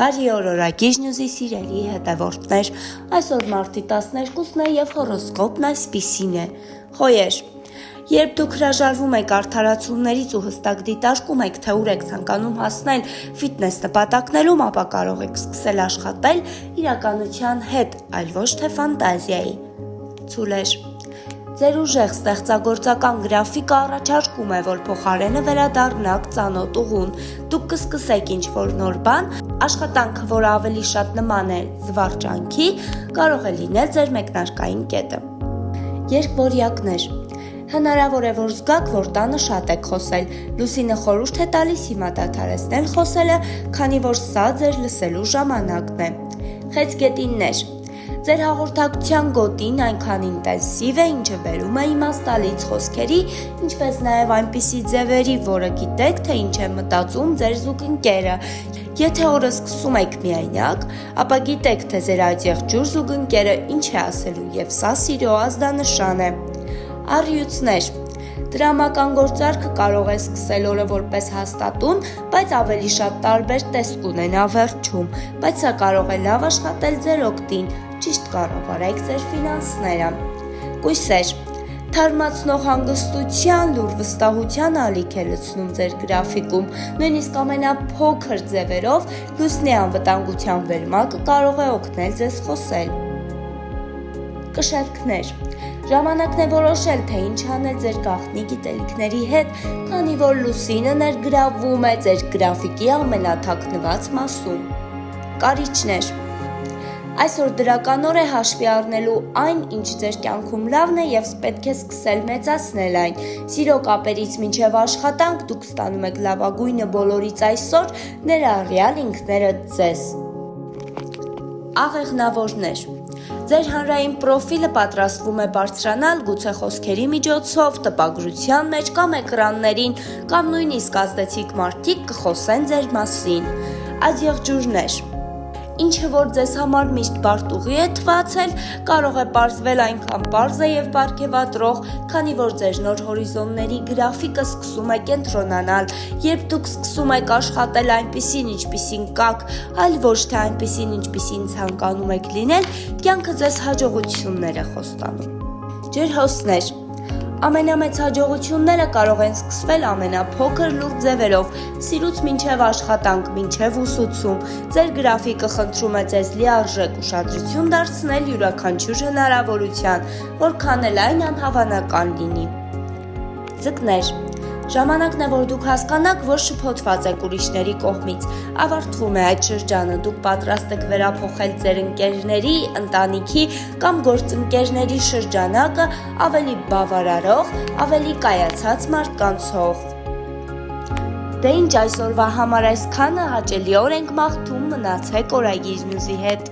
Բարի օր օրագիր նյուզի սիրելի հետևորդներ, այսօր մարտի 12-ն է և հորոսկոպն այսպիսին է։ Խոյեր, երբ դուք հրաժարվում եք արդարացումներից ու հստակ դիտարկում եք, թե ուր եք ցանկանում հասնել ֆիթնես նպատակներում, ապա կարող եք սկսել աշխատել իրականության հետ, այլ ոչ թե ֆանտազիայի։ Ցուլեր, ձեր ուժեղ ստեղծագործական գրաֆիկը առաջարկում է, որ փոխարենը վերադառնաք ծանոթ ուղուն, դուք կսկսեք ինչ-որ նոր բան, աշխատանքը, որը ավելի շատ նման է զվարճանքի, կարող է լինել ձեր մեկնարկային կետը։ Երկվորյակներ, հնարավոր է, որ զգաք, որ տանը շատ եք խոսել, լուսինը խորհուրդ է տալիս հիմա դադարեցնել խոսելը, քանի որ սա ձեր լսելու ժամանակն է։ Խեցգետիններ, ձեր հաղորդակցության գոտին այնքան ինտենսիվ է, ինչը բերում է իմաստալից խոսքերի, ինչպես նաև այնպիսի ձևերի, որը գիտեք, թե ինչ է մտածում ձեր զուգընկերը։ Եթե օրը սկսում եք միայնակ, ապա գիտեք, թե ձեր այդ եղջյուր զուգընկերը ինչ է ասելու, և սա սիրո ազդանշան է։ Առյուծներ, դրամական գործարքը կարող է սկսել օրը որպես հաստատուն, բայց ավելի շատ տարբեր տեսք ունենա վերջում, բայց սա կարող է լավ աշխատել ձեր օգտին, ճիշտ կառավարեք ձեր ֆինանսները։ Կույսեր, թարմացնող հանգստության, լուր վստահության ալիք է լցնում ձեր գրաֆիկում, նույնիսկ ամենափոքր ձևերով լուսնի անվտանգության վերմակը կարող է օգնել ձեզ խոսել։ Կշեռքներ, ժամանակն է որոշել, թե ինչ անել ձեր գաղտնի գիտելիքների հետ, քանի որ լուսինը ներգրավվում է ձեր գրաֆիկի ամենաթաքնված մասում։ Կարիճներ, այսօր դրական օր է հաշվի առնելու այն, ինչ ձեր կյանքում լավն է և պետք է սկսել մեծացնել այն։ Սիրո կապերից մինչև աշխատանք դուք ստանում եք լավագույնը բոլորից այսօր, ներառյալ ինքներդ ձեզ։ Աղեղնավորներ, ձեր հանրային պրոֆիլը պատրաստվում է բարձրանալ գուցե խոսքերի միջոցով, տպագրության մեջ կամ էկրաններին, կամ նույնիսկ ազդեցիկ մարդիկ կխոսեն ձեր մասին։ Այս եղջյուրներ, ինչը որ ձեզ համար միշտ բարդ ուղի է թվացել, կարող է պարզվել այնքան պարզ է և պարգևատրող, քանի որ ձեր նոր հորիզոնների գրաֆիկը սկսում է կենտրոնանալ, երբ դուք սկսում եք աշխատել այնպիսին, ինչպիսին կաք, այլ ոչ թե այնպիսին, ինչպիսին ցանկանում եք լինել, կյանքը ձեզ հաջողություններ է խոստանում։ Ջրհոսներ, ամենամեծ հաջողությունները կարող են սկսվել ամենափոքր լուրջ ձևերով, սիրուց մինչև աշխատանք, մինչև ուսուցում, ձեր գրաֆիկը խնդրում է ձեզ լիարժեք ուշադրություն դարձնել յուրաքանչյուր հնարավորության, որքան էլ այն անհավանական լինի։ Ձկներ, ժամանակն է, որ դուք հասկանաք, որ շփոթված եք ուրիշների կողմից, ավարտվում է այդ շրջանը, դուք պատրաստ եք վերափոխել ձեր ընկերների, ընտանիքի կամ գործընկերների շրջանակը ավելի բավարարող, ավելի կայացած մարդկանցով։ Դե ինչ այսօրվա համար այսքանը, հաճելի օր ենք մաղթում, մնացեք օրագիր նյուզի հետ։